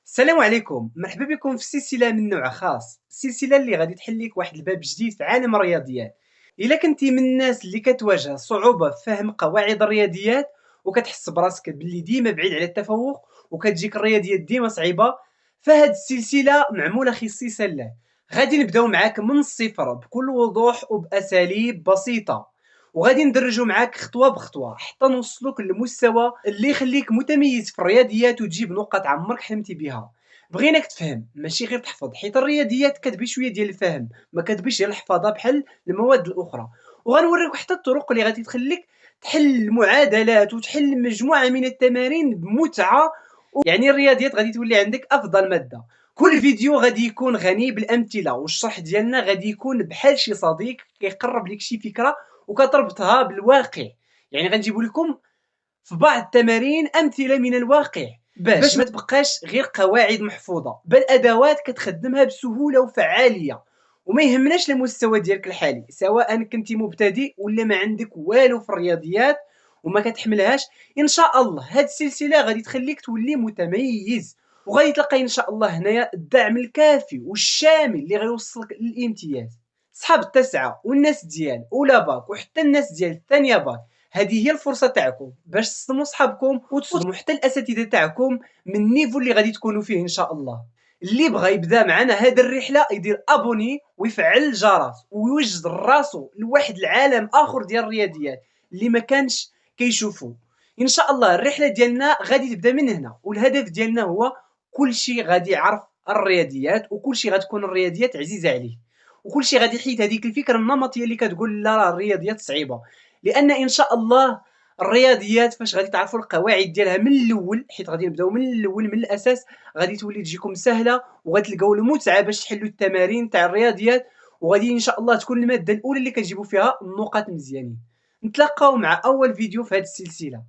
السلام عليكم، مرحبا بكم في سلسلة من نوع خاص. السلسلة اللي غادي تحل لك واحد الباب جديد في عالم الرياضيات. الا كنتي من الناس اللي كتواجه صعوبة في فهم قواعد الرياضيات وكتحس براسك باللي ديما بعيد على التفوق وكتجيك الرياضيات ديما صعيبة، فهاد السلسلة معمولة خصيصا له. غادي نبداو معاك من الصفر بكل وضوح وبأساليب بسيطة، وغادي ندرجو معاك خطوة بخطوة حتى نوصلوك للمستوى اللي يخليك متميز في الرياضيات وتجيب نقاط عمرك حلمتي بها. بغيناك تفهم ماشي غير تحفظ، حيت الرياضيات كتبي شويه ديال الفهم، ما كتبيش غير الحفاظه بحال المواد الاخرى. وغنوريك حتى الطرق اللي غادي تخليك تحل المعادلات وتحل مجموعه من التمارين بمتعه. يعني الرياضيات غادي تولي عندك افضل ماده. كل فيديو غادي يكون غني بالامثله، والشرح ديالنا غادي يكون بحال شي صديق كيقرب لك شي فكره وكتربطها بالواقع. يعني غنجيبوا لكم في بعض التمارين امثله من الواقع باش ما تبقاش غير قواعد محفوظه، بل ادوات كتخدمها بسهوله وفعاليه. وما يهمناش المستوى ديالك الحالي، سواء كنتي مبتدئ ولا ما عندك والو في الرياضيات وما كتحملهاش. ان شاء الله هاد السلسله غادي تخليك تولي متميز، وغادي تلقى ان شاء الله هنايا الدعم الكافي والشامل اللي غيوصلك للامتياز. صحاب التسعه والناس ديال اولى باك وحتى الناس ديال الثانيه باك، هذه هي الفرصه تاعكم باش تصدموا صحابكم وتصدموا حتى الاساتذه تاعكم من النيفو اللي غادي تكونوا فيه ان شاء الله. اللي بغى يبدا معنا هذه الرحله يدير ابوني ويفعل الجرس ويوجد راسو لواحد العالم اخر ديال الرياضيات اللي ما كانش كيشوفوا. ان شاء الله الرحله ديالنا غادي تبدا من هنا، والهدف ديالنا هو كل شيء غادي يعرف الرياضيات، وكل شيء غتكون الرياضيات عزيزه عليه، وكل شيء غادي يحيد هذيك الفكره النمطيه اللي كتقول لا راه الرياضيات صعيبه. لان ان شاء الله الرياضيات فاش غادي تعرفوا القواعد ديالها من الاول، حيت غادي نبداو من الاول من الاساس، غادي تولي تجيكم سهله وغتلقاو المتعه باش تحلوا التمارين تاع الرياضيات. وغادي ان شاء الله تكون الماده الاولى اللي كتجيبوا فيها النقاط مزيانين. نتلاقاو مع اول فيديو في هذه السلسله.